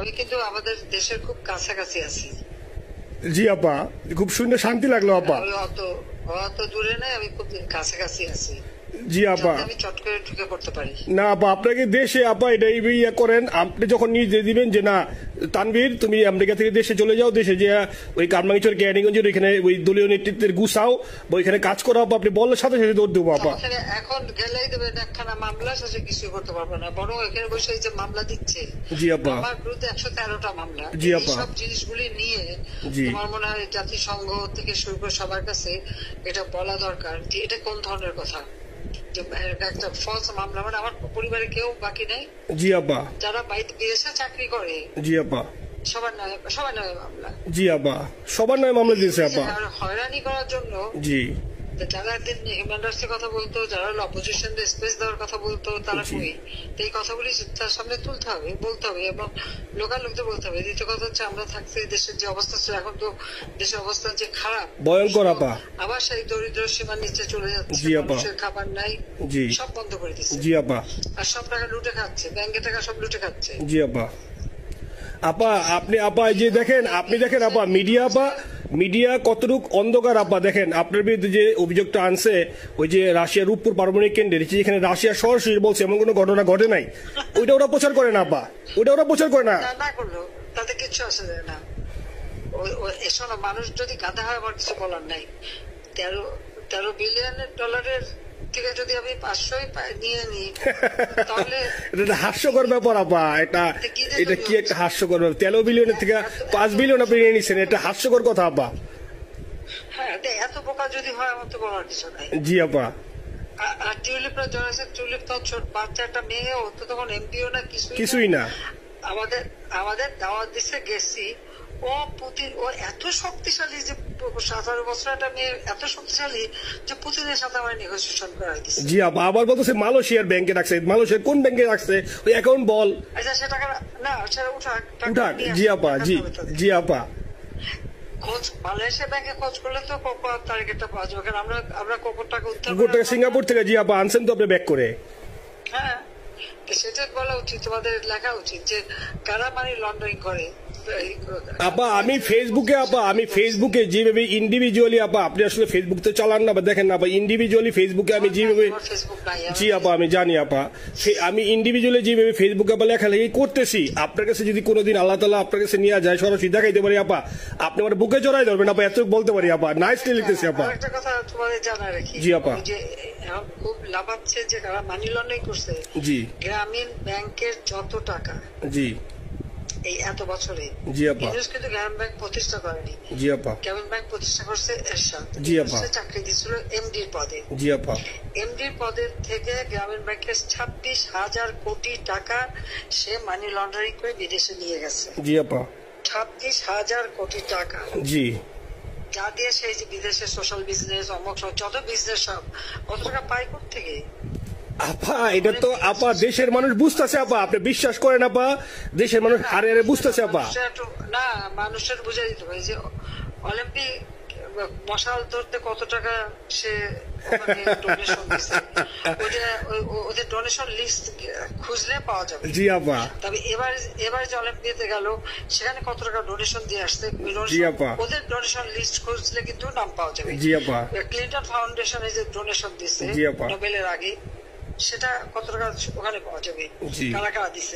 আমি কিন্তু আমাদের দেশের খুব কাছাকাছি আছি। জি আপা, খুব শুনে শান্তি লাগলো আপা। আমি অত দূরে নাই, আমি খুব কাছাকাছি আছি। জি আপা, আমি চট করে ঢুকে পড়তে পারি না আপা, আপনাকে দেশে আপা এটা ইয়ে করেন, আপনি যখন নিজে দিবেন যে না তানভীর তুমি আমেরিকা থেকে দেশে চলে যাও, দেশে যে ওই কারমাঙ্গিচর ক্যানিগঞ্জের ওইখানে ওই দলীয় নেতৃত্বের গুছাও বা ওইখানে কাজ করাও, আপনি বললে সাথে সাথে দৌড় দেবো আপা। এখন গেলেই দেবেন একখানা মামলা, শেষে কিছু করতে পারবো না, বরং এখানে বসে যে মামলা দিচ্ছে। জি আপা, আমার বিরুদ্ধে 113টা মামলা। জি আপা, সব জিনিসগুলি নিয়ে আমার মনে হয় জাতিসংঘ থেকে শুরু করে সবার কাছে এটা বলা দরকার যে এটা কোন ধরনের কথা। একটা ফলস মামলা, মানে আমার পরিবারে কেউ বাকি নেই। জি আপা, যারা বিদেশে চাকরি করে জি আপা, সবার নামে মামলা। জি আপা, সবার নামে মামলা দিয়েছে আপা। হয়রানি করার জন্য জি, যারা হিউম্যান রাইটস এর কথা বলতো, যারা অপোজিশন স্পেস দেওয়ার কথা বলতো, তারা কই? এই কথাগুলি তার সামনে তুলতে হবে, বলতে হবে এবং লোকাল লোকদের বলতে হবে। দ্বিতীয় কথা হচ্ছে আমরা থাকতে দেশের যে অবস্থা ছিল, এখন তো দেশের অবস্থা যে খারাপ, ভয়ঙ্কর আপা। আবার সেই দরিদ্র সীমার নিচে চলে যাচ্ছে, মানুষের খাবার নাই, সব বন্ধ করে দিচ্ছে। জি আপা, আর সব টাকা লুটে খাচ্ছে, ব্যাংকের টাকা সব লুটে খাচ্ছে। জি আপা, আপা আপনি আপা যে দেখেন, আপনি দেখেন আপা মিডিয়া কতটুক অন্ধকার আপা। দেখেন আপনার বিরুদ্ধে যে অভিযোগটা আনছে ওই যে রাশিয়ার রূপপুর পারমাণবিক কেন্দ্রে, যেখানে রাশিয়া সরাসরি বলছে এমন কোনো ঘটনা ঘটে নাই, ওইটা ওরা প্রচার করে না আপা, ওইটা ওরা প্রচার করে না। না করলো তাতে কিচ্ছু আসে যায় না। শোনো, মানুষ যদি গাধা হয় আমার কিছু বলার নাই। 13 বিলিয়ন ডলারের থেকে যদি আমি 500 নিয়ে নিই তাহলে এটা হাস্যকর ব্যাপার আপা। এটা কি একটা হাস্যকর ব্যাপার, 13 বিলিয়নের থেকে 5 বিলিয়ন আপনি নিয়ে নিচ্ছেন, এটা হাস্যকর কথা আপা। হ্যাঁ, এত বোকা যদি হয় আমার তো বলার কিছু নাই। জি আপা, আর টিউলিপরা জড়াইছে, টিউলিপ তো ছোট বাচ্চা একটা মেয়ে, ও তো তখন এমপিও না, কিছুই না। আমাদের দাওয়াত দিচ্ছে, গেছি। ও এত শক্তিশালী যে 17 বছর একটা মেয়ে এত শক্তিশালী যে পুতিনের সাথে আমার নেগোসিয়েশন করাই দিচ্ছে। জি আপা, আবার বলতেছে মালয়েশিয়ার ব্যাংকে রাখছে, মালয়েশিয়ার কোন ব্যাংকে রাখছে ওই অ্যাকাউন্ট বল। আচ্ছা, সে টাকা না, সেটা উঠাক। জি আপা, জি আপা, খোঁজ মালয়েশিয়া ব্যাংকে খোঁজ করলে তো কোকো টার্গেটটা পাওয়া যাবে, কারণ আমরা কোকোর টাকা উদ্ধার গোটা সিঙ্গাপুর থেকে। জি আপা, আনছেন তো আপনি ব্যাক করে। হ্যাঁ, সেটা বলা উচিত, তোমাদের লেখা উচিত যে কারা মানি লন্ডারিং করে। আপা আমি ফেসবুকে যেভাবে ইন্ডিভিজুয়ালি আপা, আপনি আসলে ফেসবুক তো চালান না বা দেখেন না, ইন্ডিভিজুয়ালি ফেসবুকে আমি যেভাবে, জি আপা আমি জানি আপা, আমি ইন্ডিভিজুয়ালি যেভাবে ফেসবুকে আপা লেখালেখি করতেছি, আপনার কাছে যদি কোনোদিন আল্লাহ তাআলা আপনার কাছে নিয়ে যায়, সরাসরি দেখাইতে পারি আপা, আপনি আমার বুকে জড়াই ধরবেন আপা, এত বলতে পারি আপা। নাইসলি লিখতেছি আপা। একটা কথা তোমাদের জানা রাখি, জি আপা, যে এখন খুব লাভাচ্ছে যে কারা মানি লন্ডারিং করছে। জি, গ্রামীণ ব্যাংকের যত টাকা, জি এই এত বছরে, জি আপা, কিন্তু গ্রামীণ ব্যাংক প্রতিষ্ঠা করেনি। জি আপা, গ্রামীণ ব্যাংক প্রতিষ্ঠা করছে এরশাদ। জি আপা, চাকরি দিচ্ছিল এমডির পদে। জি আপা, এমডির পদের থেকে গ্রামীণ ব্যাংকের 26,000 কোটি টাকা সে মানি লন্ডারিং করে বিদেশে নিয়ে গেছে। জি আপা, 26,000 কোটি টাকা। জি, যা দিয়ে সেই যে বিদেশে সোশ্যাল বিজনেস, অমুক যত বিজনেস সব কত টাকা পায় থেকে। আপা এটা তো আপা দেশের মানুষ বুঝতেছে আপা, আপনি বিশ্বাস করেন আপা, দেশের মানুষ হারে হারে বুঝতেছে আপা। না, মানুষের বুঝে দিতে হবে যে অলিম্পিক মশাল ধরতে কত টাকা সে ডোনেশন দিচ্ছে, ওদের ডোনেশন লিস্ট খুঁজলে পাওয়া যাবে। জি আপা, তবে এবার যে অলিম্পিয়াতে গেল সেখানে কত টাকা ডোনেশন দিয়ে আসছে, ওদের ডোনেশন লিস্ট খুঁজলে কিন্তু নাম পাওয়া যাবে। জি আপা, ক্লিন্টন ফাউন্ডেশনে যে ডোনেশন দিচ্ছে নোবেলের আগে, সেটা কত টাকা ওখানে পাওয়া যাবে, কারা কারা দিচ্ছে।